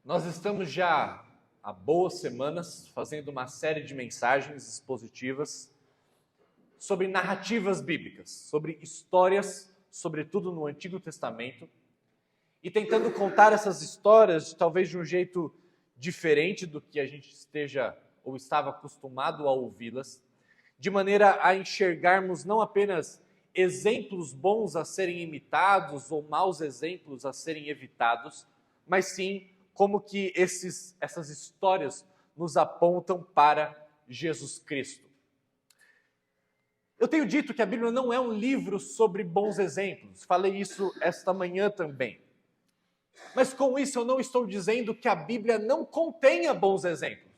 Nós estamos já há boas semanas fazendo uma série de mensagens expositivas sobre narrativas bíblicas, sobre histórias, sobretudo no Antigo Testamento, e tentando contar essas histórias talvez de um jeito diferente do que a gente esteja ou estava acostumado a ouvi-las, de maneira a enxergarmos não apenas exemplos bons a serem imitados ou maus exemplos a serem evitados, mas sim como que essas histórias nos apontam para Jesus Cristo. Eu tenho dito que a Bíblia não é um livro sobre bons exemplos, falei isso esta manhã também. Mas com isso eu não estou dizendo que a Bíblia não contenha bons exemplos.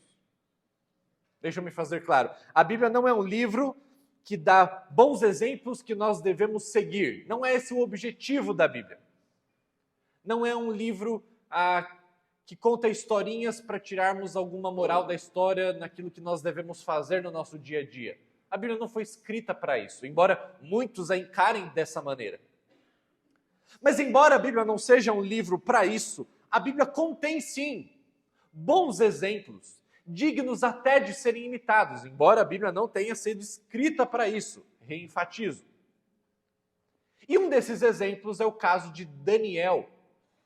Deixa eu me fazer claro. A Bíblia não é um livro que dá bons exemplos que nós devemos seguir. Não é esse o objetivo da Bíblia. Não é um livro que conta historinhas para tirarmos alguma moral da história naquilo que nós devemos fazer no nosso dia a dia. A Bíblia não foi escrita para isso, embora muitos a encarem dessa maneira. Mas embora a Bíblia não seja um livro para isso, a Bíblia contém sim bons exemplos, dignos até de serem imitados, embora a Bíblia não tenha sido escrita para isso, reenfatizo. E um desses exemplos é o caso de Daniel,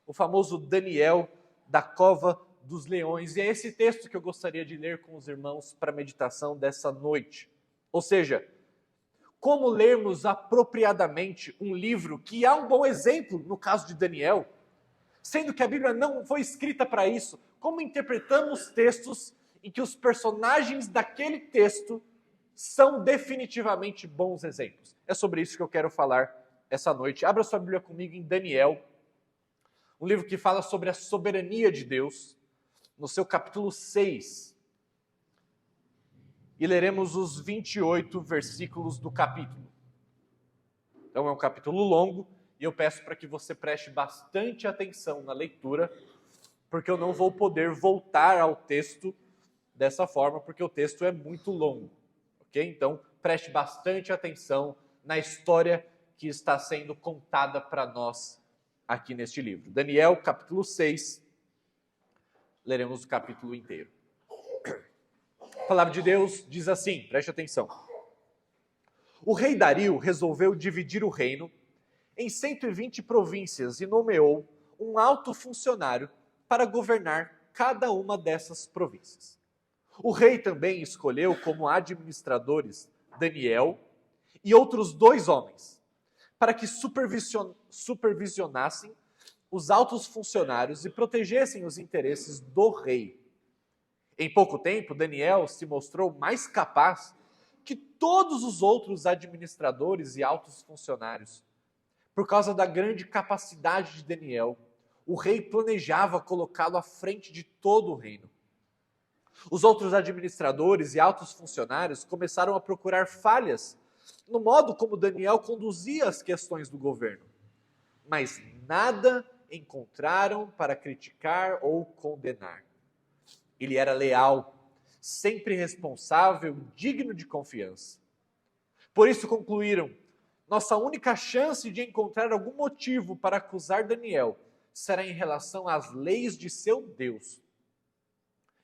o famoso Daniel da cova dos leões. E é esse texto que eu gostaria de ler com os irmãos para a meditação dessa noite. Ou seja, como lermos apropriadamente um livro que há um bom exemplo no caso de Daniel, sendo que a Bíblia não foi escrita para isso. Como interpretamos textos em que os personagens daquele texto são definitivamente bons exemplos? É sobre isso que eu quero falar essa noite. Abra sua Bíblia comigo em Daniel, um livro que fala sobre a soberania de Deus, no seu capítulo 6. E leremos os 28 versículos do capítulo. Então é um capítulo longo, e eu peço para que você preste bastante atenção na leitura, porque eu não vou poder voltar ao texto dessa forma, porque o texto é muito longo, ok? Então preste bastante atenção na história que está sendo contada para nós aqui neste livro. Daniel, capítulo 6, leremos o capítulo inteiro. A palavra de Deus diz assim, preste atenção. O rei Dario resolveu dividir o reino em 120 províncias e nomeou um alto funcionário para governar cada uma dessas províncias. O rei também escolheu como administradores Daniel e outros 2 homens, para que supervisionassem os altos funcionários e protegessem os interesses do rei. Em pouco tempo, Daniel se mostrou mais capaz que todos os outros administradores e altos funcionários. Por causa da grande capacidade de Daniel, o rei planejava colocá-lo à frente de todo o reino. Os outros administradores e altos funcionários começaram a procurar falhas no modo como Daniel conduzia as questões do governo, mas nada encontraram para criticar ou condenar. Ele era leal, sempre responsável, digno de confiança. Por isso concluíram: nossa única chance de encontrar algum motivo para acusar Daniel será em relação às leis de seu Deus.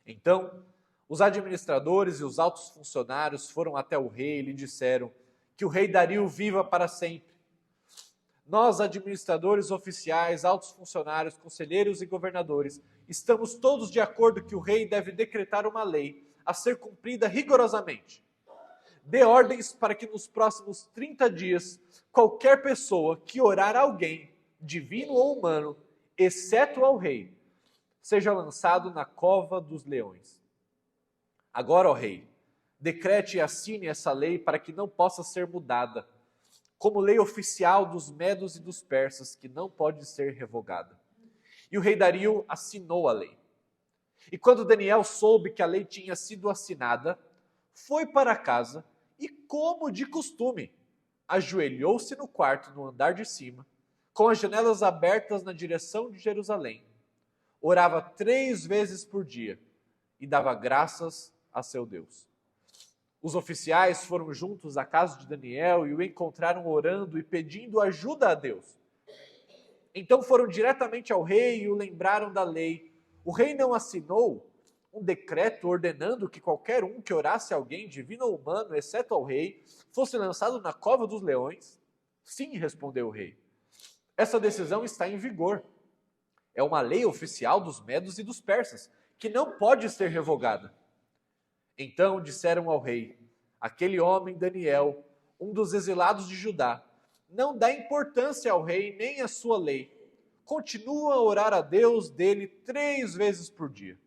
Então, os administradores e os altos funcionários foram até o rei e lhe disseram: que o rei Dario viva para sempre. Nós, administradores oficiais, altos funcionários, conselheiros e governadores, estamos todos de acordo que o rei deve decretar uma lei a ser cumprida rigorosamente. Dê ordens para que nos próximos 30 dias, qualquer pessoa que orar a alguém, divino ou humano, exceto ao rei, seja lançado na cova dos leões. Agora, ó rei, decrete e assine essa lei para que não possa ser mudada, como lei oficial dos medos e dos persas, que não pode ser revogada. E o rei Dario assinou a lei. E quando Daniel soube que a lei tinha sido assinada, foi para casa e, como de costume, ajoelhou-se no quarto no andar de cima, com as janelas abertas na direção de Jerusalém. Orava 3 vezes por dia e dava graças a seu Deus. Os oficiais foram juntos à casa de Daniel e o encontraram orando e pedindo ajuda a Deus. Então foram diretamente ao rei e o lembraram da lei, o rei não assinou um decreto ordenando que qualquer um que orasse a alguém, divino ou humano, exceto ao rei, fosse lançado na cova dos leões? Sim, respondeu o rei. Essa decisão está em vigor. É uma lei oficial dos medos e dos persas, que não pode ser revogada. Então disseram ao rei: aquele homem Daniel, um dos exilados de Judá, não dá importância ao rei nem à sua lei. Continua a orar a Deus dele 3 vezes por dia.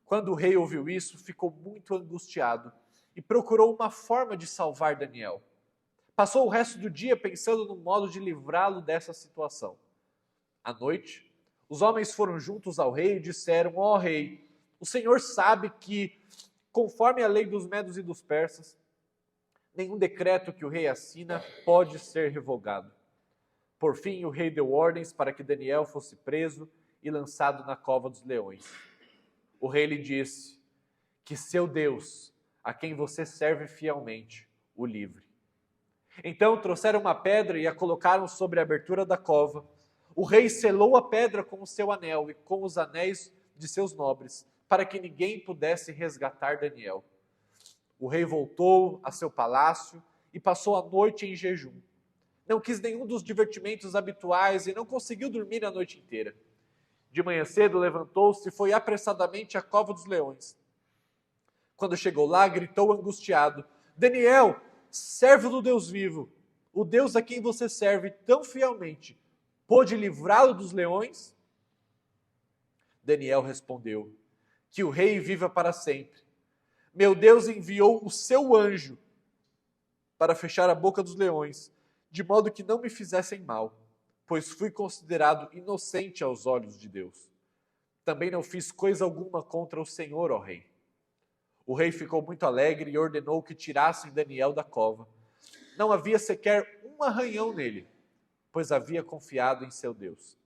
Quando o rei ouviu isso, ficou muito angustiado e procurou uma forma de salvar Daniel. Passou o resto do dia pensando no modo de livrá-lo dessa situação. À noite, os homens foram juntos ao rei e disseram: ó rei, o senhor sabe que, conforme a lei dos medos e dos persas, nenhum decreto que o rei assina pode ser revogado. Por fim, o rei deu ordens para que Daniel fosse preso e lançado na cova dos leões. O rei lhe disse: que seu Deus, a quem você serve fielmente, o livre. Então trouxeram uma pedra e a colocaram sobre a abertura da cova. O rei selou a pedra com o seu anel e com os anéis de seus nobres, para que ninguém pudesse resgatar Daniel. O rei voltou a seu palácio e passou a noite em jejum. Não quis nenhum dos divertimentos habituais e não conseguiu dormir a noite inteira. De manhã cedo levantou-se e foi apressadamente à cova dos leões. Quando chegou lá, gritou angustiado: Daniel, servo do Deus vivo, o Deus a quem você serve tão fielmente, pôde livrá-lo dos leões? Daniel respondeu: que o rei viva para sempre. Meu Deus enviou o seu anjo para fechar a boca dos leões, de modo que não me fizessem mal, pois fui considerado inocente aos olhos de Deus. Também não fiz coisa alguma contra o Senhor, ó rei. O rei ficou muito alegre e ordenou que tirassem Daniel da cova. Não havia sequer um arranhão nele, pois havia confiado em seu Deus.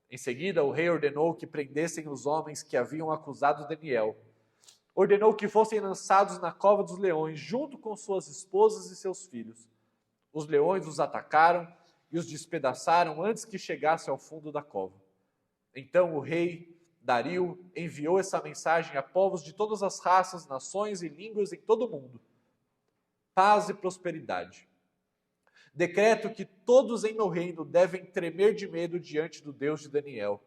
Em seguida, o rei ordenou que prendessem os homens que haviam acusado Daniel. Ordenou que fossem lançados na cova dos leões, junto com suas esposas e seus filhos. Os leões os atacaram e os despedaçaram antes que chegasse ao fundo da cova. Então o rei Dario enviou essa mensagem a povos de todas as raças, nações e línguas em todo o mundo: paz e prosperidade. Decreto que todos em meu reino devem tremer de medo diante do Deus de Daniel.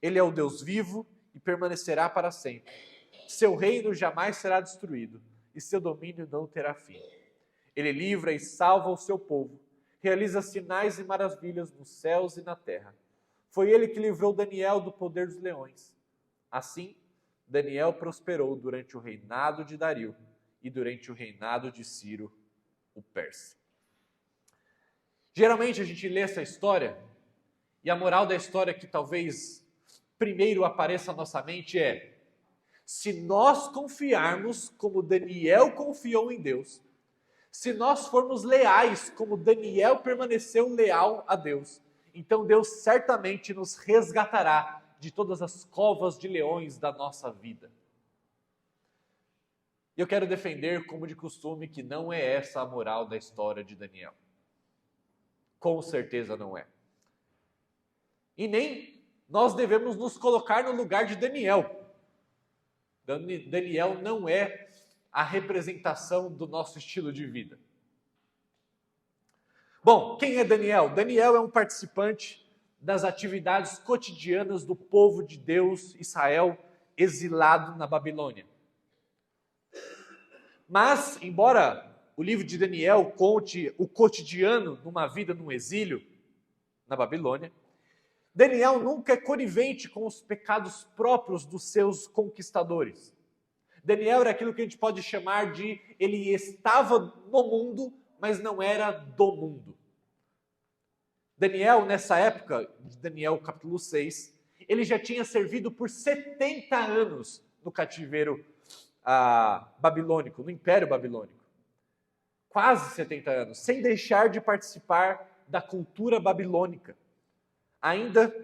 Ele é o Deus vivo e permanecerá para sempre. Seu reino jamais será destruído e seu domínio não terá fim. Ele livra e salva o seu povo, realiza sinais e maravilhas nos céus e na terra. Foi ele que livrou Daniel do poder dos leões. Assim, Daniel prosperou durante o reinado de Dario e durante o reinado de Ciro, o persa. Geralmente a gente lê essa história e a moral da história que talvez primeiro apareça à nossa mente é: se nós confiarmos como Daniel confiou em Deus, se nós formos leais como Daniel permaneceu leal a Deus, então Deus certamente nos resgatará de todas as covas de leões da nossa vida. E eu quero defender, como de costume, que não é essa a moral da história de Daniel. Com certeza não é. E nem nós devemos nos colocar no lugar de Daniel. Daniel não é a representação do nosso estilo de vida. Bom, quem é Daniel? Daniel é um participante das atividades cotidianas do povo de Deus, Israel, exilado na Babilônia. Mas, embora o livro de Daniel conte o cotidiano numa vida no exílio na Babilônia, Daniel nunca é conivente com os pecados próprios dos seus conquistadores. Daniel era aquilo que a gente pode chamar de ele estava no mundo, mas não era do mundo. Daniel, nessa época, de Daniel capítulo 6, ele já tinha servido por 70 anos no cativeiro babilônico, no Império Babilônico. Quase 70 anos, sem deixar de participar da cultura babilônica, ainda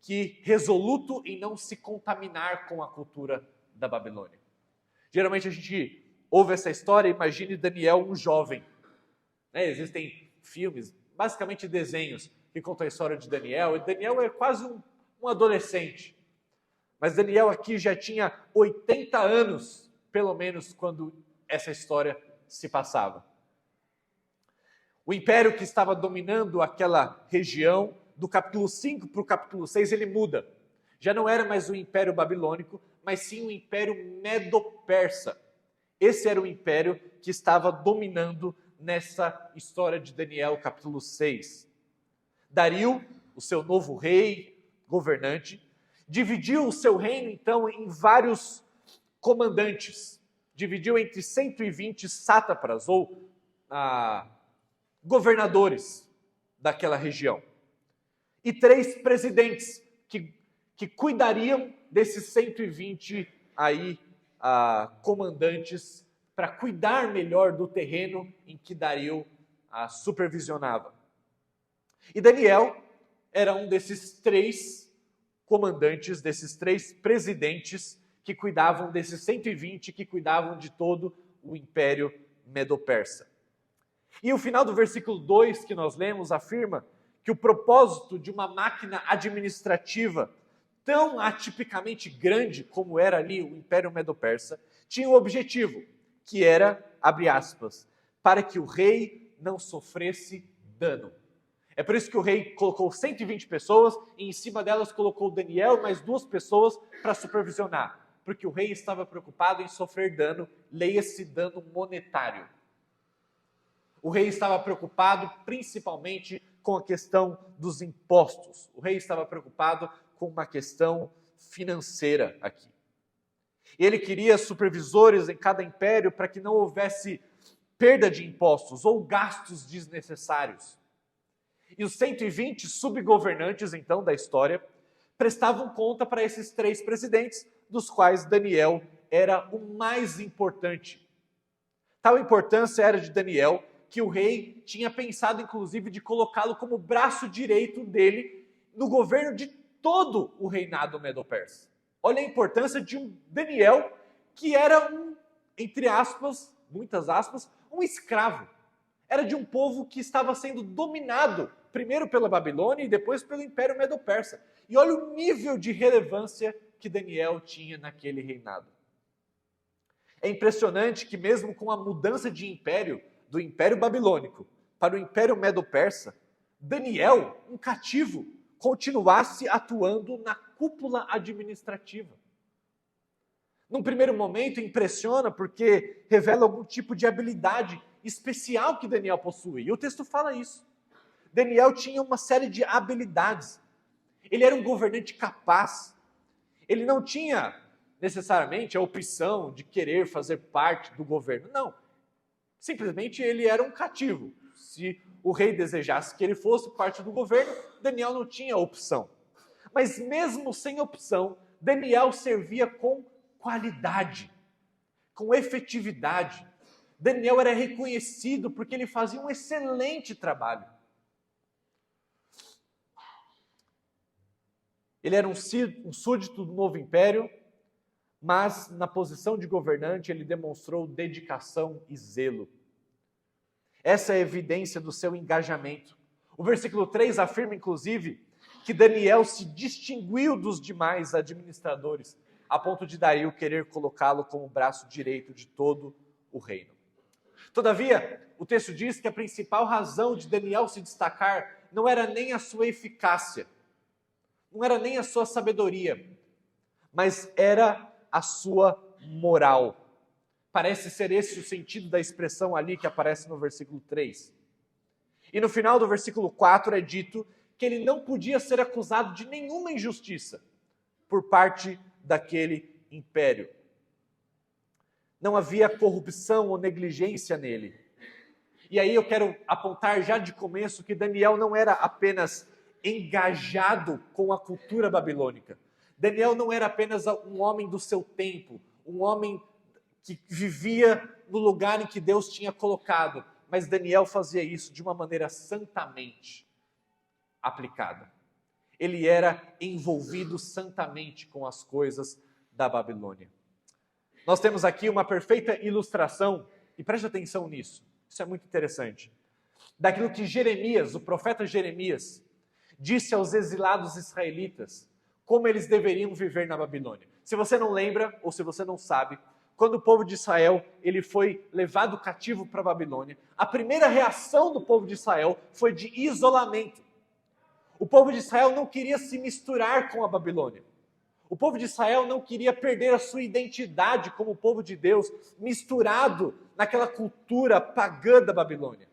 que resoluto em não se contaminar com a cultura da Babilônia. Geralmente a gente ouve essa história e imagine Daniel um jovem. Existem filmes, basicamente desenhos, que contam a história de Daniel, e Daniel é quase um adolescente. Mas Daniel aqui já tinha 80 anos, pelo menos, quando essa história se passava. O império que estava dominando aquela região, do capítulo 5 para o capítulo 6, ele muda. Já não era mais o Império Babilônico, mas sim o Império Medo-Persa. Esse era o império que estava dominando nessa história de Daniel, capítulo 6. Dario, o seu novo rei, governante, dividiu o seu reino, então, em vários comandantes. Dividiu entre 120 sátrapas, ou governadores daquela região. E 3 presidentes que cuidariam desses 120 comandantes para cuidar melhor do terreno em que Dario supervisionava. E Daniel era um desses 3 comandantes, desses 3 presidentes que cuidavam desses 120, que cuidavam de todo o Império Medo-Persa. E o final do versículo 2 que nós lemos afirma que o propósito de uma máquina administrativa tão atipicamente grande como era ali o Império Medo-Persa, tinha um objetivo, que era, abre aspas, para que o rei não sofresse dano. É por isso que o rei colocou 120 pessoas e em cima delas colocou Daniel e mais 2 pessoas para supervisionar, porque o rei estava preocupado em sofrer dano, leia-se dano monetário. O rei estava preocupado principalmente com a questão dos impostos. O rei estava preocupado com uma questão financeira aqui. E ele queria supervisores em cada império para que não houvesse perda de impostos ou gastos desnecessários. E os 120 subgovernantes, então, da história, prestavam conta para esses 3 presidentes, dos quais Daniel era o mais importante. Tal importância era de Daniel que o rei tinha pensado, inclusive, de colocá-lo como braço direito dele no governo de todo o reinado medo-persa. Olha a importância de um Daniel que era entre aspas, muitas aspas, um escravo. Era de um povo que estava sendo dominado, primeiro pela Babilônia e depois pelo Império Medo-Persa. E olha o nível de relevância que Daniel tinha naquele reinado. É impressionante que mesmo com a mudança de império, do Império Babilônico para o Império Medo-Persa, Daniel, um cativo, continuasse atuando na cúpula administrativa. Num primeiro momento impressiona porque revela algum tipo de habilidade especial que Daniel possui. E o texto fala isso. Daniel tinha uma série de habilidades. Ele era um governante capaz. Ele não tinha necessariamente a opção de querer fazer parte do governo. Não. Simplesmente ele era um cativo. Se o rei desejasse que ele fosse parte do governo, Daniel não tinha opção. Mas mesmo sem opção, Daniel servia com qualidade, com efetividade. Daniel era reconhecido porque ele fazia um excelente trabalho. Ele era um súdito do novo império, mas na posição de governante ele demonstrou dedicação e zelo. Essa é a evidência do seu engajamento. O versículo 3 afirma, inclusive, que Daniel se distinguiu dos demais administradores, a ponto de Dario querer colocá-lo como braço direito de todo o reino. Todavia, o texto diz que a principal razão de Daniel se destacar não era nem a sua eficácia, não era nem a sua sabedoria, mas era a sua moral. Parece ser esse o sentido da expressão ali que aparece no versículo 3. E no final do versículo 4 é dito que ele não podia ser acusado de nenhuma injustiça por parte daquele império. Não havia corrupção ou negligência nele. E aí eu quero apontar já de começo que Daniel não era apenas engajado com a cultura babilônica. Daniel não era apenas um homem do seu tempo, um homem que vivia no lugar em que Deus tinha colocado, mas Daniel fazia isso de uma maneira santamente aplicada. Ele era envolvido santamente com as coisas da Babilônia. Nós temos aqui uma perfeita ilustração, e preste atenção nisso, isso é muito interessante, daquilo que Jeremias, o profeta Jeremias, disse aos exilados israelitas, como eles deveriam viver na Babilônia. Se você não lembra, ou se você não sabe, quando o povo de Israel ele foi levado cativo para a Babilônia, a primeira reação do povo de Israel foi de isolamento. O povo de Israel não queria se misturar com a Babilônia. O povo de Israel não queria perder a sua identidade como povo de Deus, misturado naquela cultura pagã da Babilônia.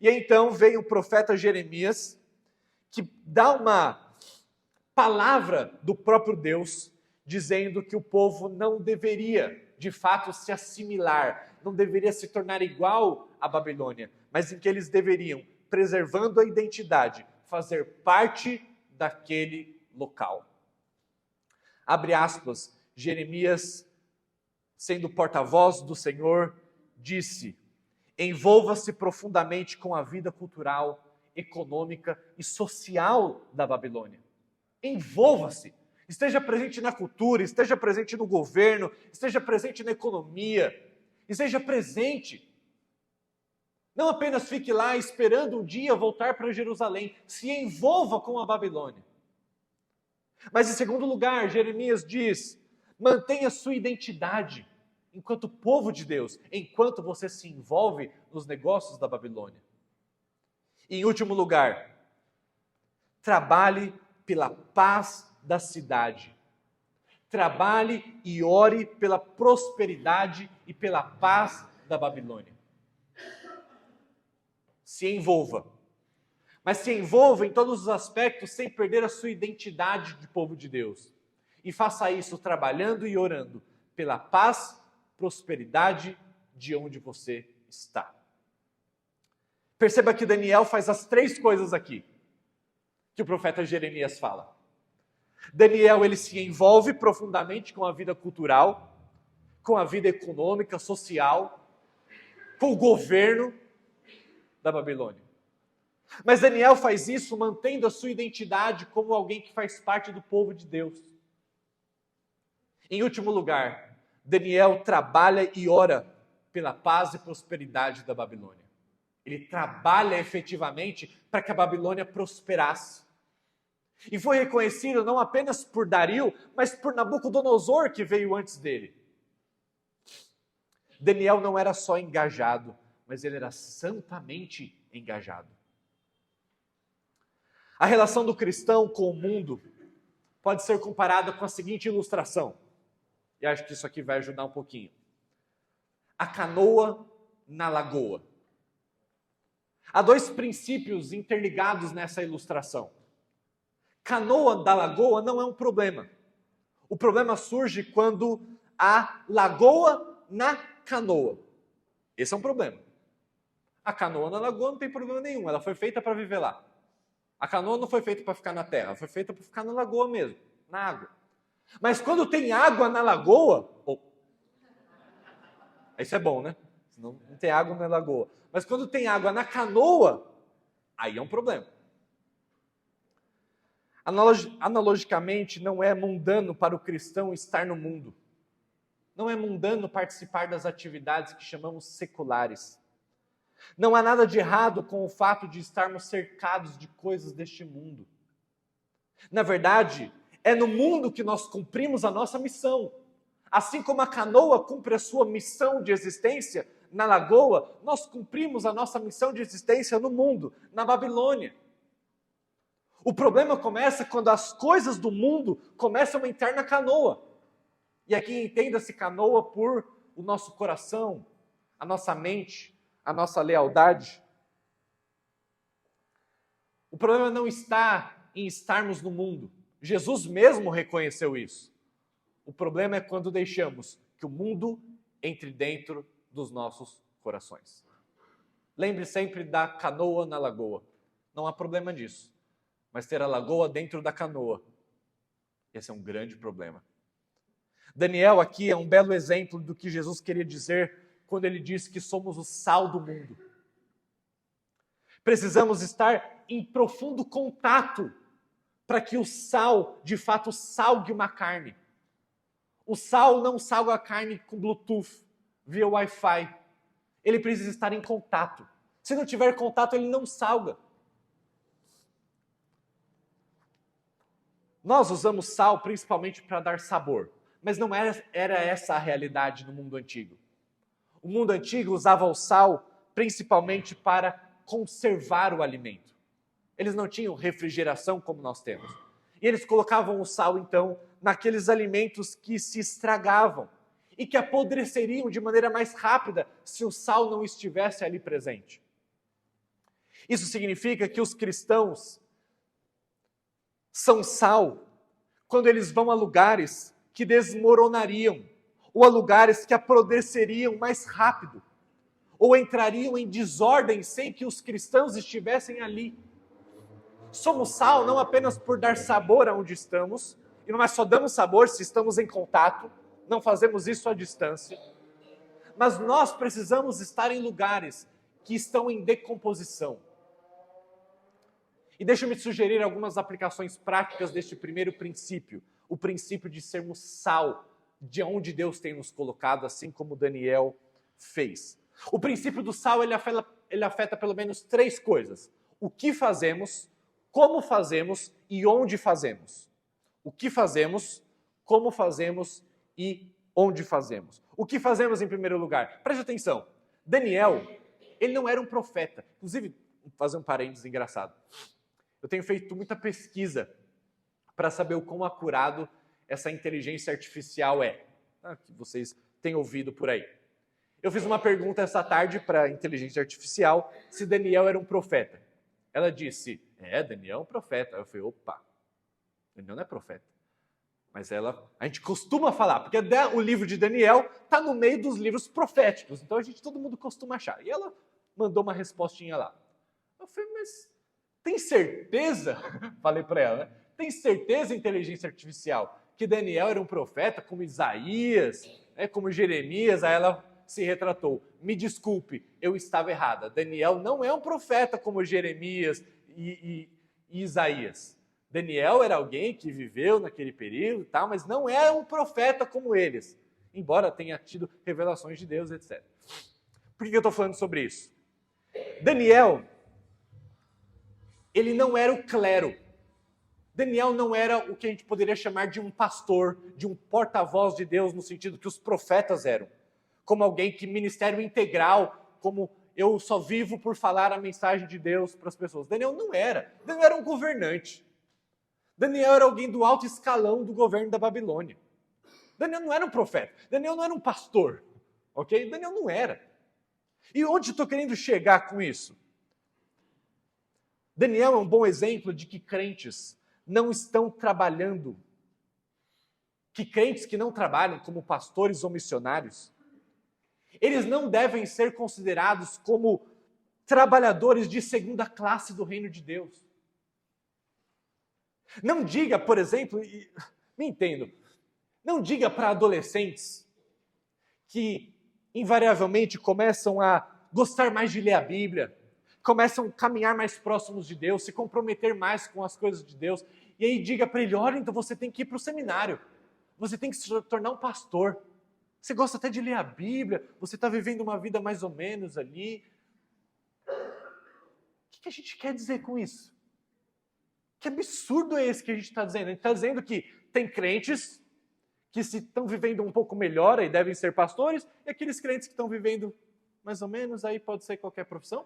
E então veio o profeta Jeremias, que dá uma palavra do próprio Deus, dizendo que o povo não deveria, de fato, se assimilar, não deveria se tornar igual à Babilônia, mas em que eles deveriam, preservando a identidade, fazer parte daquele local. Abre aspas, Jeremias, sendo porta-voz do Senhor, disse: envolva-se profundamente com a vida cultural, econômica e social da Babilônia. Envolva-se. Esteja presente na cultura, esteja presente no governo, esteja presente na economia, esteja presente. Não apenas fique lá esperando um dia voltar para Jerusalém, se envolva com a Babilônia. Mas em segundo lugar, Jeremias diz, mantenha sua identidade enquanto povo de Deus, enquanto você se envolve nos negócios da Babilônia. E em último lugar, trabalhe pela paz da cidade. Trabalhe e ore pela prosperidade e pela paz da Babilônia. Se envolva. Mas se envolva em todos os aspectos sem perder a sua identidade de povo de Deus. E faça isso trabalhando e orando pela paz, prosperidade de onde você está. Perceba que Daniel faz as três coisas aqui que o profeta Jeremias fala. Daniel, ele se envolve profundamente com a vida cultural, com a vida econômica, social, com o governo da Babilônia. Mas Daniel faz isso mantendo a sua identidade como alguém que faz parte do povo de Deus. Em último lugar, Daniel trabalha e ora pela paz e prosperidade da Babilônia. Ele trabalha efetivamente para que a Babilônia prosperasse. E foi reconhecido não apenas por Dario, mas por Nabucodonosor, que veio antes dele. Daniel não era só engajado, mas ele era santamente engajado. A relação do cristão com o mundo pode ser comparada com a seguinte ilustração. E acho que isso aqui vai ajudar um pouquinho. A canoa na lagoa. Há dois princípios interligados nessa ilustração. Canoa da lagoa não é um problema. O problema surge quando há lagoa na canoa. Esse é um problema. A canoa na lagoa não tem problema nenhum, ela foi feita para viver lá. A canoa não foi feita para ficar na terra, foi feita para ficar na lagoa mesmo, na água. Mas quando tem água na lagoa, isso é bom, né? Não tem água na lagoa. Mas quando tem água na canoa, aí é um problema. Analogicamente, não é mundano para o cristão estar no mundo. Não é mundano participar das atividades que chamamos seculares. Não há nada de errado com o fato de estarmos cercados de coisas deste mundo. Na verdade, é no mundo que nós cumprimos a nossa missão. Assim como a canoa cumpre a sua missão de existência na lagoa, nós cumprimos a nossa missão de existência no mundo, na Babilônia. O problema começa quando as coisas do mundo começam a entrar na canoa. E aqui entenda-se canoa por o nosso coração, a nossa mente, a nossa lealdade. O problema não está em estarmos no mundo. Jesus mesmo reconheceu isso. O problema é quando deixamos que o mundo entre dentro dos nossos corações. Lembre sempre da canoa na lagoa. Não há problema disso. Mas ter a lagoa dentro da canoa, esse é um grande problema. Daniel aqui é um belo exemplo do que Jesus queria dizer quando ele disse que somos o sal do mundo. Precisamos estar em profundo contato para que o sal, de fato, salgue uma carne. O sal não salga a carne com Bluetooth, via Wi-Fi. Ele precisa estar em contato. Se não tiver contato, ele não salga. Nós usamos sal principalmente para dar sabor, mas não era essa a realidade no mundo antigo. O mundo antigo usava o sal principalmente para conservar o alimento. Eles não tinham refrigeração como nós temos. E eles colocavam o sal, então, naqueles alimentos que se estragavam e que apodreceriam de maneira mais rápida se o sal não estivesse ali presente. Isso significa que os cristãos são sal quando eles vão a lugares que desmoronariam, ou a lugares que apodreceriam mais rápido, ou entrariam em desordem sem que os cristãos estivessem ali. Somos sal não apenas por dar sabor aonde estamos, e não é só damos sabor se estamos em contato, não fazemos isso à distância, mas nós precisamos estar em lugares que estão em decomposição. E deixa-me sugerir algumas aplicações práticas deste primeiro princípio, o princípio de sermos sal, de onde Deus tem nos colocado, assim como Daniel fez. O princípio do sal, ele afeta pelo menos 3 coisas: o que fazemos, como fazemos e onde fazemos. O que fazemos, como fazemos e onde fazemos. O que fazemos em primeiro lugar? Preste atenção, Daniel, ele não era um profeta. Inclusive, vou fazer um parênteses engraçado. Eu tenho feito muita pesquisa para saber o quão acurado essa inteligência artificial é, que vocês têm ouvido por aí. Eu fiz uma pergunta essa tarde para a inteligência artificial se Daniel era um profeta. Ela disse, Daniel é um profeta. Eu falei, opa, Daniel não é profeta. Mas a gente costuma falar, porque o livro de Daniel está no meio dos livros proféticos, então todo mundo costuma achar. E ela mandou uma respostinha lá. Eu falei, mas tem certeza? Falei para ela, né? Tem certeza, inteligência artificial, que Daniel era um profeta como Isaías, como Jeremias? Aí ela se retratou. Me desculpe, eu estava errada. Daniel não é um profeta como Jeremias e Isaías. Daniel era alguém que viveu naquele período, mas não é um profeta como eles, embora tenha tido revelações de Deus, etc. Por que eu estou falando sobre isso? Daniel, ele não era o clero. Daniel não era o que a gente poderia chamar de um pastor, de um porta-voz de Deus, no sentido que os profetas eram. Como alguém que ministério integral, como eu só vivo por falar a mensagem de Deus para as pessoas. Daniel não era. Daniel era um governante. Daniel era alguém do alto escalão do governo da Babilônia. Daniel não era um profeta. Daniel não era um pastor. Ok? Daniel não era. E onde estou querendo chegar com isso? Daniel é um bom exemplo de que crentes não estão trabalhando, que crentes que não trabalham como pastores ou missionários, eles não devem ser considerados como trabalhadores de segunda classe do reino de Deus. Não diga, por exemplo, me entendo, não diga para adolescentes que invariavelmente começam a gostar mais de ler a Bíblia, começam a caminhar mais próximos de Deus, se comprometer mais com as coisas de Deus, e aí diga para ele, olha, então você tem que ir para o seminário, você tem que se tornar um pastor, você gosta até de ler a Bíblia, você está vivendo uma vida mais ou menos ali. O que a gente quer dizer com isso? Que absurdo é esse que a gente está dizendo? A gente está dizendo que tem crentes que se estão vivendo um pouco melhor e devem ser pastores, e aqueles crentes que estão vivendo mais ou menos, aí pode ser qualquer profissão?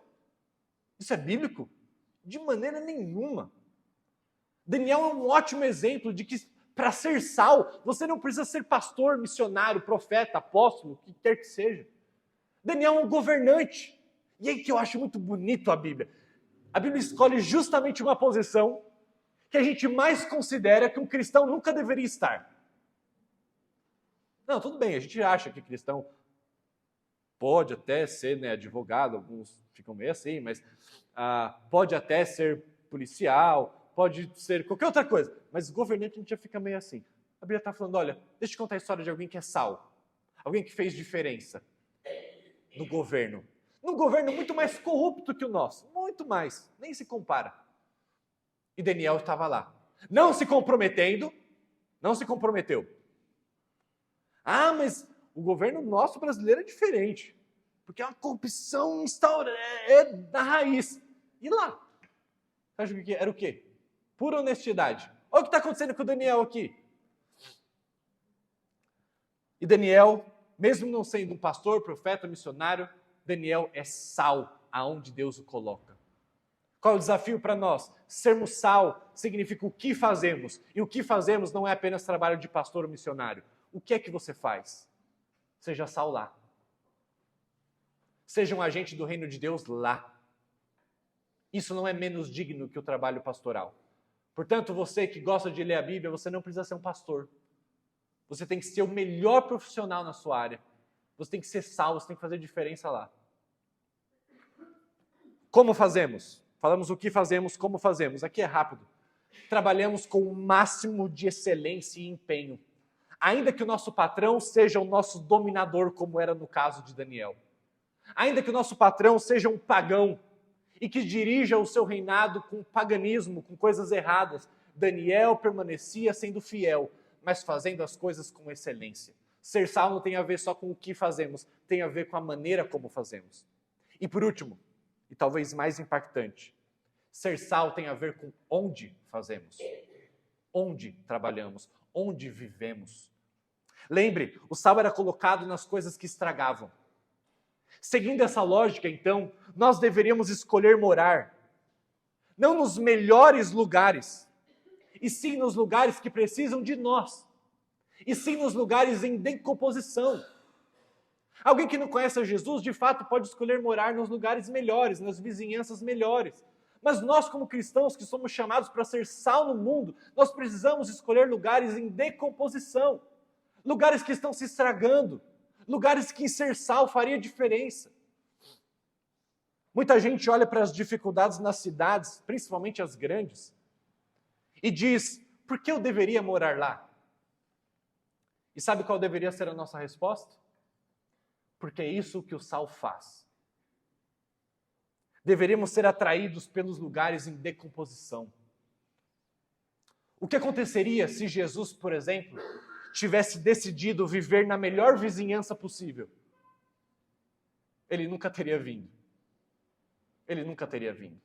Isso é bíblico? De maneira nenhuma. Daniel é um ótimo exemplo de que para ser sal, você não precisa ser pastor, missionário, profeta, apóstolo, o que quer que seja. Daniel é um governante. E aí que eu acho muito bonito a Bíblia. A Bíblia escolhe justamente uma posição que a gente mais considera que um cristão nunca deveria estar. Não, tudo bem, a gente acha que cristão pode até ser advogado, alguns ficam meio assim, mas pode até ser policial, pode ser qualquer outra coisa, mas governante a gente já fica meio assim. A Bíblia está falando, olha, deixa eu contar a história de alguém que é sal, alguém que fez diferença no governo. Num governo muito mais corrupto que o nosso, muito mais, nem se compara. E Daniel estava lá, não se comprometeu. Mas o governo nosso brasileiro é diferente, porque é uma corrupção da raiz. E lá? Você acha que era o quê? Pura honestidade. Olha o que está acontecendo com o Daniel aqui. E Daniel, mesmo não sendo um pastor, profeta, missionário, Daniel é sal aonde Deus o coloca. Qual é o desafio para nós? Sermos sal significa o que fazemos. E o que fazemos não é apenas trabalho de pastor ou missionário. O que é que você faz? Seja sal lá. Seja um agente do reino de Deus lá. Isso não é menos digno que o trabalho pastoral. Portanto, você que gosta de ler a Bíblia, você não precisa ser um pastor. Você tem que ser o melhor profissional na sua área. Você tem que ser sal, você tem que fazer diferença lá. Como fazemos? Falamos o que fazemos, como fazemos. Aqui é rápido. Trabalhamos com o máximo de excelência e empenho. Ainda que o nosso patrão seja o nosso dominador, como era no caso de Daniel. Ainda que o nosso patrão seja um pagão e que dirija o seu reinado com paganismo, com coisas erradas, Daniel permanecia sendo fiel, mas fazendo as coisas com excelência. Ser sal não tem a ver só com o que fazemos, tem a ver com a maneira como fazemos. E por último, e talvez mais impactante, ser sal tem a ver com onde fazemos, onde trabalhamos, onde vivemos. Lembre, o sal era colocado nas coisas que estragavam. Seguindo essa lógica, então, nós deveríamos escolher morar, não nos melhores lugares, e sim nos lugares que precisam de nós, e sim nos lugares em decomposição. Alguém que não conhece a Jesus, de fato, pode escolher morar nos lugares melhores, nas vizinhanças melhores. Mas nós, como cristãos que somos chamados para ser sal no mundo, nós precisamos escolher lugares em decomposição, lugares que estão se estragando, lugares que ser sal faria diferença. Muita gente olha para as dificuldades nas cidades, principalmente as grandes, e diz, por que eu deveria morar lá? E sabe qual deveria ser a nossa resposta? Porque é isso que o sal faz. Deveríamos ser atraídos pelos lugares em decomposição. O que aconteceria se Jesus, por exemplo, tivesse decidido viver na melhor vizinhança possível? Ele nunca teria vindo. Ele nunca teria vindo.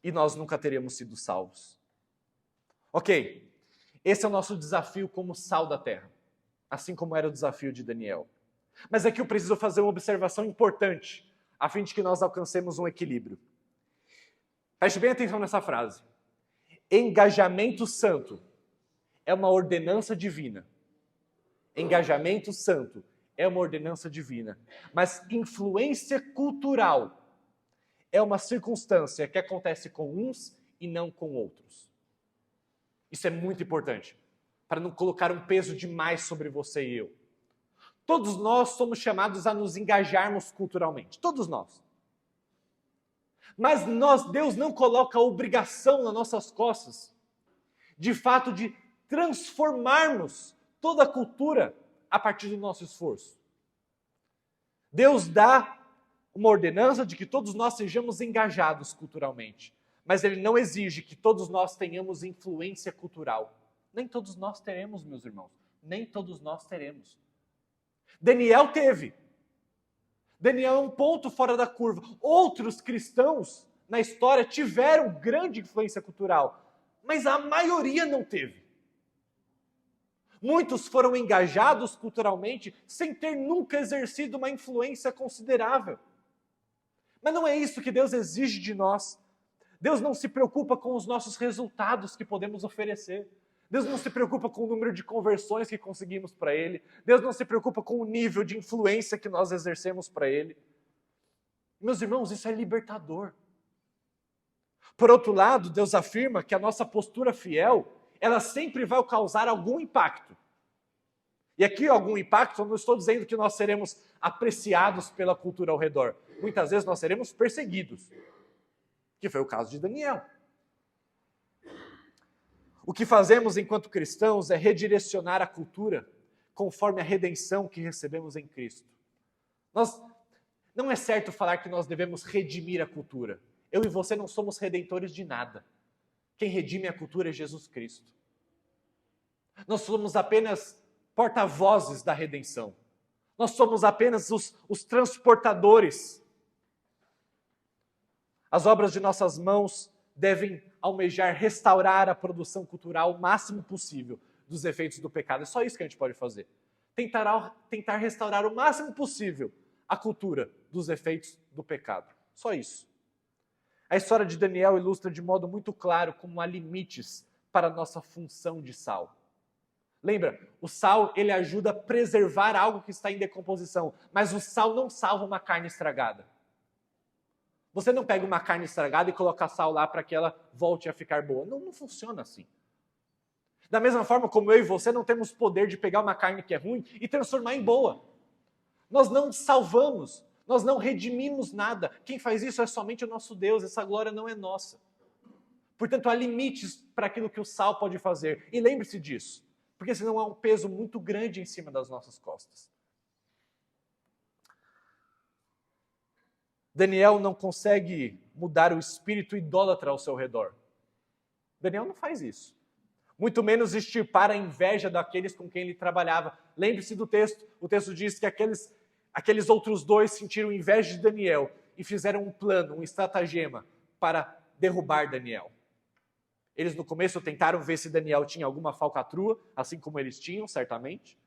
E nós nunca teríamos sido salvos. Ok, esse é o nosso desafio como sal da terra, assim como era o desafio de Daniel. Mas aqui eu preciso fazer uma observação importante, a fim de que nós alcancemos um equilíbrio. Preste bem atenção nessa frase. Engajamento santo é uma ordenança divina. Engajamento santo é uma ordenança divina. Mas influência cultural é uma circunstância que acontece com uns e não com outros. Isso é muito importante, para não colocar um peso demais sobre você e eu. Todos nós somos chamados a nos engajarmos culturalmente. Todos nós. Mas Deus não coloca a obrigação nas nossas costas, de fato, de transformarmos toda a cultura a partir do nosso esforço. Deus dá uma ordenança de que todos nós sejamos engajados culturalmente, mas Ele não exige que todos nós tenhamos influência cultural. Nem todos nós teremos, meus irmãos. Nem todos nós teremos. Daniel teve. Daniel é um ponto fora da curva. Outros cristãos na história tiveram grande influência cultural, mas a maioria não teve. Muitos foram engajados culturalmente sem ter nunca exercido uma influência considerável. Mas não é isso que Deus exige de nós. Deus não se preocupa com os nossos resultados que podemos oferecer. Deus não se preocupa com o número de conversões que conseguimos para Ele. Deus não se preocupa com o nível de influência que nós exercemos para Ele. Meus irmãos, isso é libertador. Por outro lado, Deus afirma que a nossa postura fiel, ela sempre vai causar algum impacto. E aqui, algum impacto, eu não estou dizendo que nós seremos apreciados pela cultura ao redor. Muitas vezes nós seremos perseguidos, que foi o caso de Daniel. O que fazemos enquanto cristãos é redirecionar a cultura conforme a redenção que recebemos em Cristo. Não é certo falar que nós devemos redimir a cultura. Eu e você não somos redentores de nada. Quem redime a cultura é Jesus Cristo. Nós somos apenas porta-vozes da redenção. Nós somos apenas os transportadores. As obras de nossas mãos devem almejar restaurar a produção cultural o máximo possível dos efeitos do pecado. É só isso que a gente pode fazer. Tentar restaurar o máximo possível a cultura dos efeitos do pecado. Só isso. A história de Daniel ilustra de modo muito claro como há limites para a nossa função de sal. Lembra, o sal ele ajuda a preservar algo que está em decomposição, mas o sal não salva uma carne estragada. Você não pega uma carne estragada e coloca sal lá para que ela volte a ficar boa. Não funciona assim. Da mesma forma como eu e você não temos poder de pegar uma carne que é ruim e transformar em boa. Nós não salvamos, nós não redimimos nada. Quem faz isso é somente o nosso Deus, essa glória não é nossa. Portanto, há limites para aquilo que o sal pode fazer. E lembre-se disso, porque senão há um peso muito grande em cima das nossas costas. Daniel não consegue mudar o espírito idólatra ao seu redor. Daniel não faz isso. Muito menos extirpar a inveja daqueles com quem ele trabalhava. Lembre-se do texto. O texto diz que aqueles outros dois sentiram inveja de Daniel e fizeram um plano, um estratagema para derrubar Daniel. Eles no começo tentaram ver se Daniel tinha alguma falcatrua, assim como eles tinham, certamente.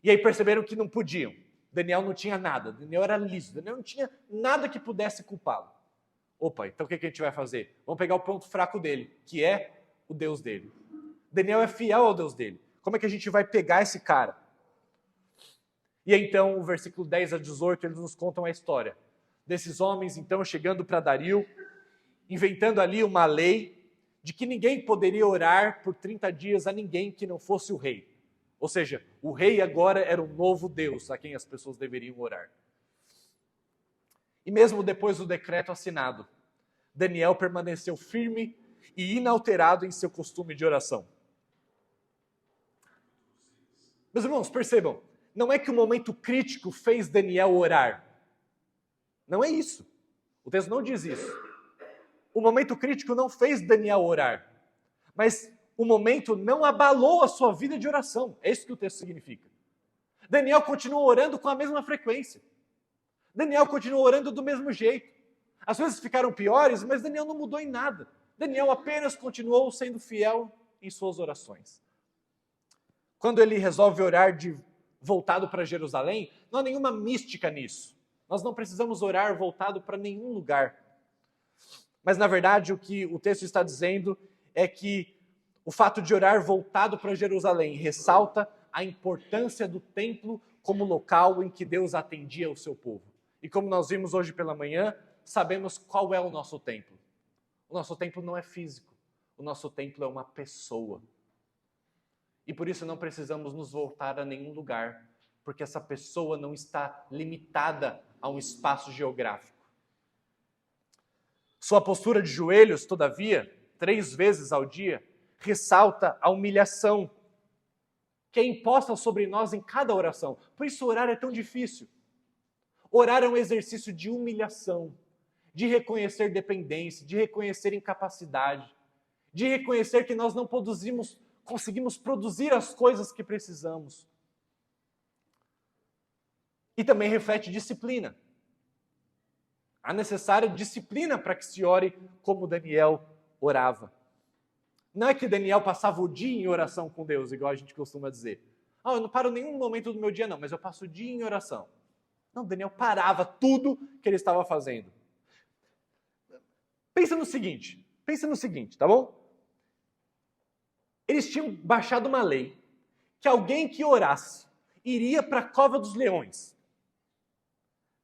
E aí perceberam que não podiam. Daniel não tinha nada, Daniel era liso, Daniel não tinha nada que pudesse culpá-lo. Opa, então o que a gente vai fazer? Vamos pegar o ponto fraco dele, que é o Deus dele. Daniel é fiel ao Deus dele. Como é que a gente vai pegar esse cara? E então, o versículo 10 a 18, eles nos contam a história desses homens, então, chegando para Dario, inventando ali uma lei de que ninguém poderia orar por 30 dias a ninguém que não fosse o rei. Ou seja, o rei agora era um novo Deus a quem as pessoas deveriam orar. E mesmo depois do decreto assinado, Daniel permaneceu firme e inalterado em seu costume de oração. Meus irmãos, percebam, não é que o momento crítico fez Daniel orar. Não é isso. O texto não diz isso. O momento crítico não fez Daniel orar, mas o momento não abalou a sua vida de oração. É isso que o texto significa. Daniel continuou orando com a mesma frequência. Daniel continuou orando do mesmo jeito. As coisas ficaram piores, mas Daniel não mudou em nada. Daniel apenas continuou sendo fiel em suas orações. Quando ele resolve orar voltado para Jerusalém, não há nenhuma mística nisso. Nós não precisamos orar voltado para nenhum lugar. Mas, na verdade, o que o texto está dizendo é que o fato de orar voltado para Jerusalém ressalta a importância do templo como local em que Deus atendia o seu povo. E como nós vimos hoje pela manhã, sabemos qual é o nosso templo. O nosso templo não é físico. O nosso templo é uma pessoa. E por isso não precisamos nos voltar a nenhum lugar, porque essa pessoa não está limitada a um espaço geográfico. Sua postura de joelhos, todavia, 3 vezes ao dia, ressalta a humilhação que é imposta sobre nós em cada oração. Por isso orar é tão difícil. Orar é um exercício de humilhação, de reconhecer dependência, de reconhecer incapacidade, de reconhecer que nós não conseguimos produzir as coisas que precisamos. E também reflete disciplina. Há necessária disciplina para que se ore como Daniel orava. Não é que Daniel passava o dia em oração com Deus, igual a gente costuma dizer. Eu não paro nenhum momento do meu dia não, mas eu passo o dia em oração. Não, Daniel parava tudo que ele estava fazendo. Pensa no seguinte, tá bom? Eles tinham baixado uma lei que alguém que orasse iria para a cova dos leões.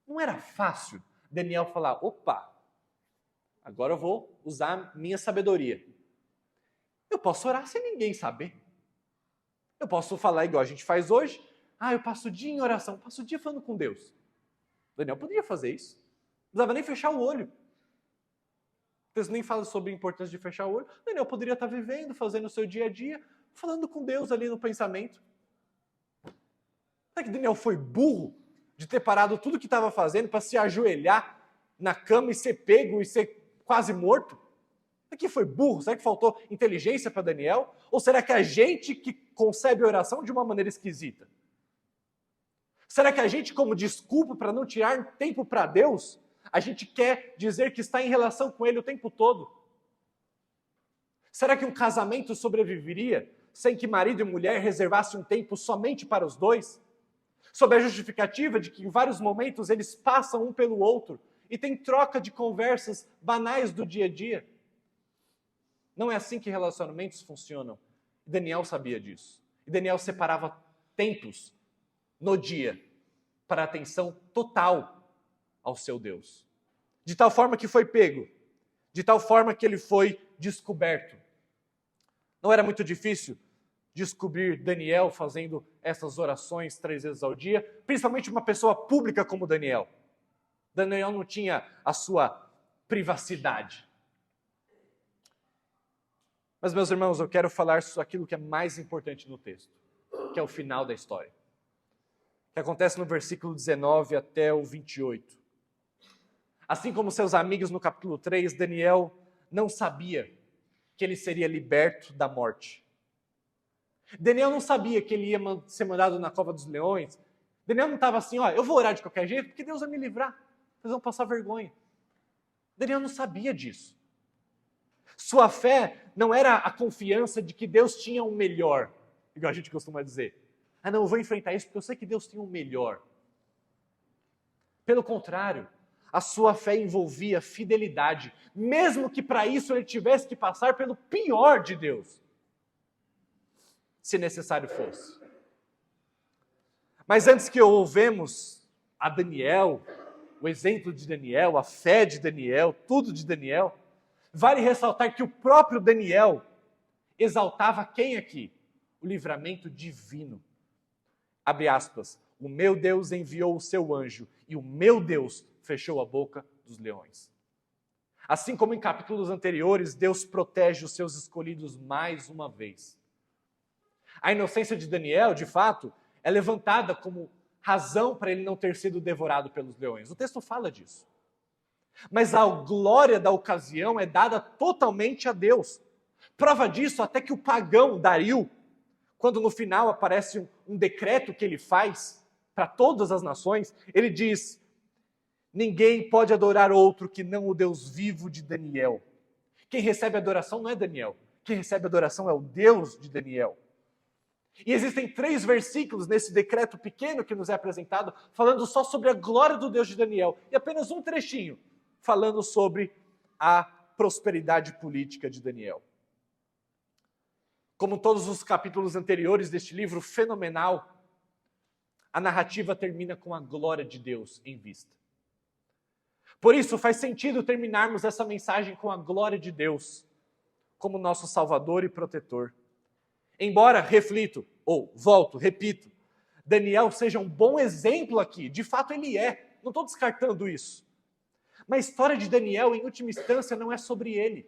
Não era fácil Daniel falar, opa, agora eu vou usar minha sabedoria. Eu posso orar sem ninguém saber. Eu posso falar igual a gente faz hoje. Eu passo o dia em oração, passo o dia falando com Deus. Daniel poderia fazer isso. Não precisava nem fechar o olho. O texto nem fala sobre a importância de fechar o olho. Daniel poderia estar vivendo, fazendo o seu dia a dia, falando com Deus ali no pensamento. Será que Daniel foi burro de ter parado tudo o que estava fazendo para se ajoelhar na cama e ser pego e ser quase morto? Será que foi burro? Será que faltou inteligência para Daniel? Ou será que a gente que concebe a oração de uma maneira esquisita? Será que a gente, como desculpa para não tirar tempo para Deus, a gente quer dizer que está em relação com Ele o tempo todo? Será que um casamento sobreviveria sem que marido e mulher reservassem um tempo somente para os dois? Sob a justificativa de que em vários momentos eles passam um pelo outro e têm troca de conversas banais do dia a dia. Não é assim que relacionamentos funcionam. Daniel sabia disso. E Daniel separava tempos no dia para atenção total ao seu Deus. De tal forma que foi pego, de tal forma que ele foi descoberto. Não era muito difícil descobrir Daniel fazendo essas orações 3 vezes ao dia, principalmente uma pessoa pública como Daniel. Daniel não tinha a sua privacidade. Mas, meus irmãos, eu quero falar sobre aquilo que é mais importante no texto, que é o final da história, que acontece no versículo 19 até o 28. Assim como seus amigos no capítulo 3, Daniel não sabia que ele seria liberto da morte. Daniel não sabia que ele ia ser mandado na cova dos leões. Daniel não estava assim, eu vou orar de qualquer jeito, porque Deus vai me livrar. Vocês vão passar vergonha. Daniel não sabia disso. Sua fé não era a confiança de que Deus tinha o melhor, igual a gente costuma dizer. Não, eu vou enfrentar isso porque eu sei que Deus tem o melhor. Pelo contrário, a sua fé envolvia fidelidade, mesmo que para isso ele tivesse que passar pelo pior de Deus, se necessário fosse. Mas antes que ouvemos a Daniel, o exemplo de Daniel, a fé de Daniel, tudo de Daniel, vale ressaltar que o próprio Daniel exaltava quem aqui? O livramento divino. Abre aspas, o meu Deus enviou o seu anjo e o meu Deus fechou a boca dos leões. Assim como em capítulos anteriores, Deus protege os seus escolhidos mais uma vez. A inocência de Daniel, de fato, é levantada como razão para ele não ter sido devorado pelos leões. O texto fala disso. Mas a glória da ocasião é dada totalmente a Deus. Prova disso até que o pagão Dario, quando no final aparece um decreto que ele faz para todas as nações, ele diz: ninguém pode adorar outro que não o Deus vivo de Daniel. Quem recebe adoração não é Daniel. Quem recebe adoração é o Deus de Daniel. E existem 3 versículos nesse decreto pequeno que nos é apresentado, falando só sobre a glória do Deus de Daniel. E apenas um trechinho, falando sobre a prosperidade política de Daniel. Como todos os capítulos anteriores deste livro fenomenal, a narrativa termina com a glória de Deus em vista. Por isso, faz sentido terminarmos essa mensagem com a glória de Deus como nosso Salvador e protetor. Embora, repito, Daniel seja um bom exemplo aqui, de fato ele é, não estou descartando isso. Mas a história de Daniel, em última instância, não é sobre ele,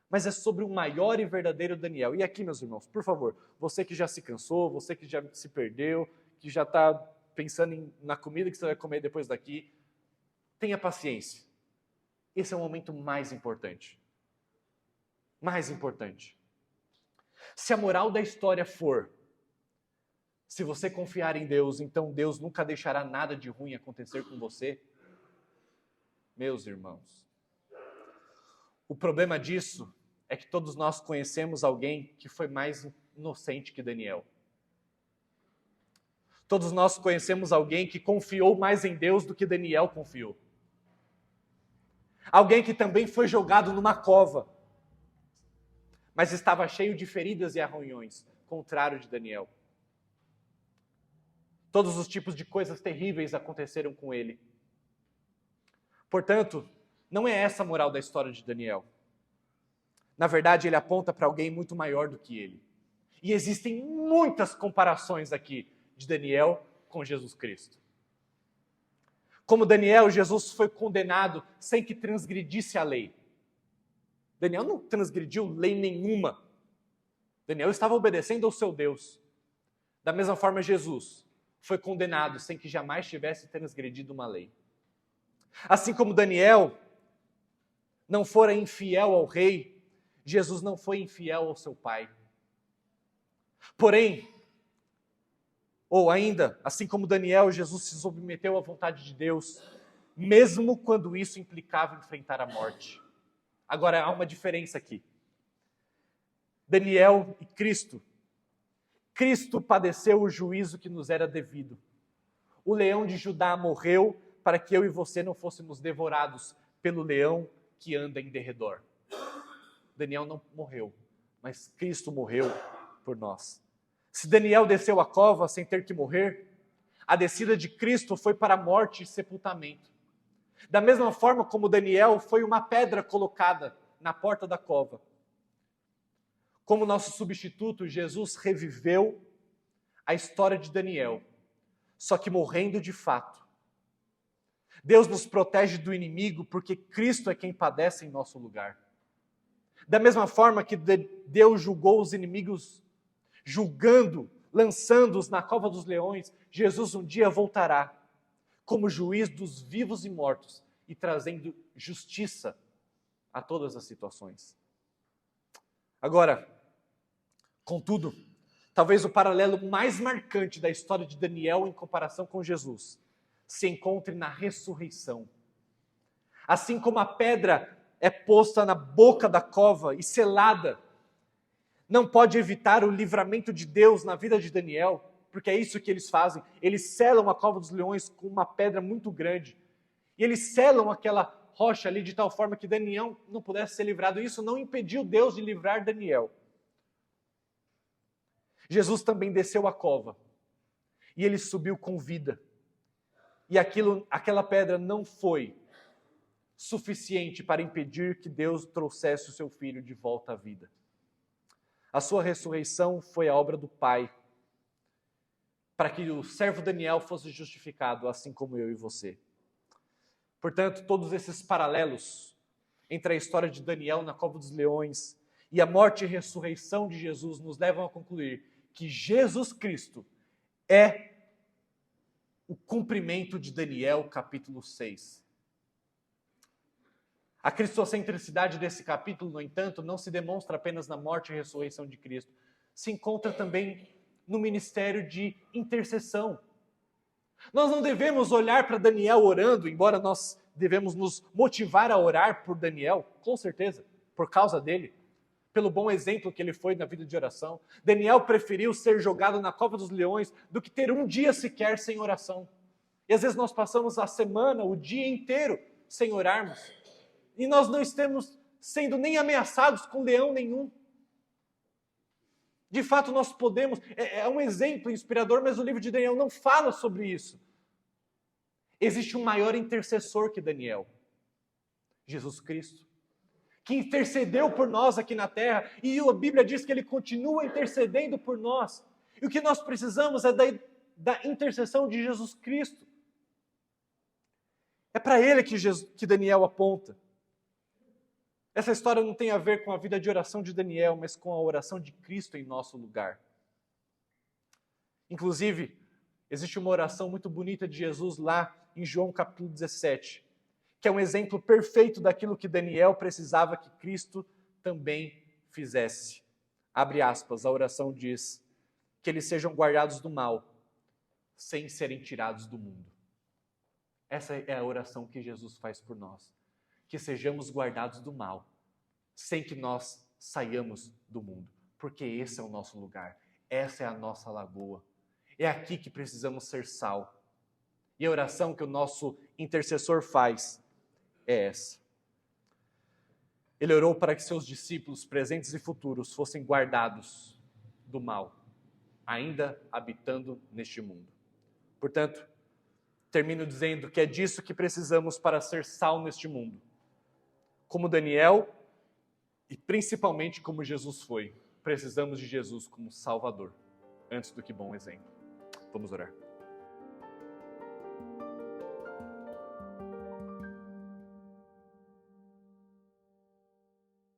mas é sobre o maior e verdadeiro Daniel. E aqui, meus irmãos, por favor, você que já se cansou, você que já se perdeu, que já está pensando na comida que você vai comer depois daqui, tenha paciência. Esse é o momento mais importante. Mais importante. Se a moral da história for, se você confiar em Deus, então Deus nunca deixará nada de ruim acontecer com você. Meus irmãos, o problema disso é que todos nós conhecemos alguém que foi mais inocente que Daniel. Todos nós conhecemos alguém que confiou mais em Deus do que Daniel confiou. Alguém que também foi jogado numa cova, mas estava cheio de feridas e arranhões, contrário de Daniel. Todos os tipos de coisas terríveis aconteceram com ele. Portanto, não é essa a moral da história de Daniel. Na verdade, ele aponta para alguém muito maior do que ele. E existem muitas comparações aqui de Daniel com Jesus Cristo. Como Daniel, Jesus foi condenado sem que transgredisse a lei. Daniel não transgrediu lei nenhuma. Daniel estava obedecendo ao seu Deus. Da mesma forma, Jesus foi condenado sem que jamais tivesse transgredido uma lei. Assim como Daniel não fora infiel ao rei, Jesus não foi infiel ao seu pai. Porém, ou ainda, assim como Daniel, Jesus se submeteu à vontade de Deus, mesmo quando isso implicava enfrentar a morte. Agora, há uma diferença aqui. Daniel e Cristo. Cristo padeceu o juízo que nos era devido. O leão de Judá morreu para que eu e você não fôssemos devorados pelo leão que anda em derredor. Daniel não morreu, mas Cristo morreu por nós. Se Daniel desceu a cova sem ter que morrer, a descida de Cristo foi para a morte e sepultamento. Da mesma forma como Daniel foi uma pedra colocada na porta da cova. Como nosso substituto, Jesus reviveu a história de Daniel, só que morrendo de fato. Deus nos protege do inimigo porque Cristo é quem padece em nosso lugar. Da mesma forma que Deus julgou os inimigos, julgando, lançando-os na cova dos leões, Jesus um dia voltará como juiz dos vivos e mortos e trazendo justiça a todas as situações. Agora, contudo, talvez o paralelo mais marcante da história de Daniel em comparação com Jesus se encontre na ressurreição. Assim como a pedra é posta na boca da cova e selada, não pode evitar o livramento de Deus na vida de Daniel, porque é isso que eles fazem. Eles selam a cova dos leões com uma pedra muito grande. E eles selam aquela rocha ali de tal forma que Daniel não pudesse ser livrado. Isso não impediu Deus de livrar Daniel. Jesus também desceu a cova e ele subiu com vida. E aquela pedra não foi suficiente para impedir que Deus trouxesse o seu filho de volta à vida. A sua ressurreição foi a obra do Pai, para que o servo Daniel fosse justificado, assim como eu e você. Portanto, todos esses paralelos entre a história de Daniel na cova dos leões e a morte e ressurreição de Jesus nos levam a concluir que Jesus Cristo é o cumprimento de Daniel capítulo 6. A cristocentricidade desse capítulo, no entanto, não se demonstra apenas na morte e ressurreição de Cristo. Se encontra também no ministério de intercessão. Nós não devemos olhar para Daniel orando, embora nós devemos nos motivar a orar por Daniel, com certeza, por causa dele, pelo bom exemplo que ele foi na vida de oração. Daniel preferiu ser jogado na cova dos leões do que ter um dia sequer sem oração. E às vezes nós passamos a semana, o dia inteiro, sem orarmos. E nós não estamos sendo nem ameaçados com leão nenhum. De fato, nós podemos, é um exemplo inspirador, mas o livro de Daniel não fala sobre isso. Existe um maior intercessor que Daniel, Jesus Cristo, que intercedeu por nós aqui na terra, e a Bíblia diz que ele continua intercedendo por nós. E o que nós precisamos é da intercessão de Jesus Cristo. É para ele que Daniel aponta. Essa história não tem a ver com a vida de oração de Daniel, mas com a oração de Cristo em nosso lugar. Inclusive, existe uma oração muito bonita de Jesus lá em João capítulo 17, que é um exemplo perfeito daquilo que Daniel precisava que Cristo também fizesse. Abre aspas, a oração diz que eles sejam guardados do mal, sem serem tirados do mundo. Essa é a oração que Jesus faz por nós. Que sejamos guardados do mal, sem que nós saiamos do mundo, porque esse é o nosso lugar, essa é a nossa lagoa, é aqui que precisamos ser sal. E a oração que o nosso intercessor faz é essa. Ele orou para que seus discípulos, presentes e futuros, fossem guardados do mal, ainda habitando neste mundo. Portanto, termino dizendo que é disso que precisamos para ser sal neste mundo. Como Daniel e principalmente como Jesus foi, precisamos de Jesus como Salvador, antes do que bom exemplo. Vamos orar.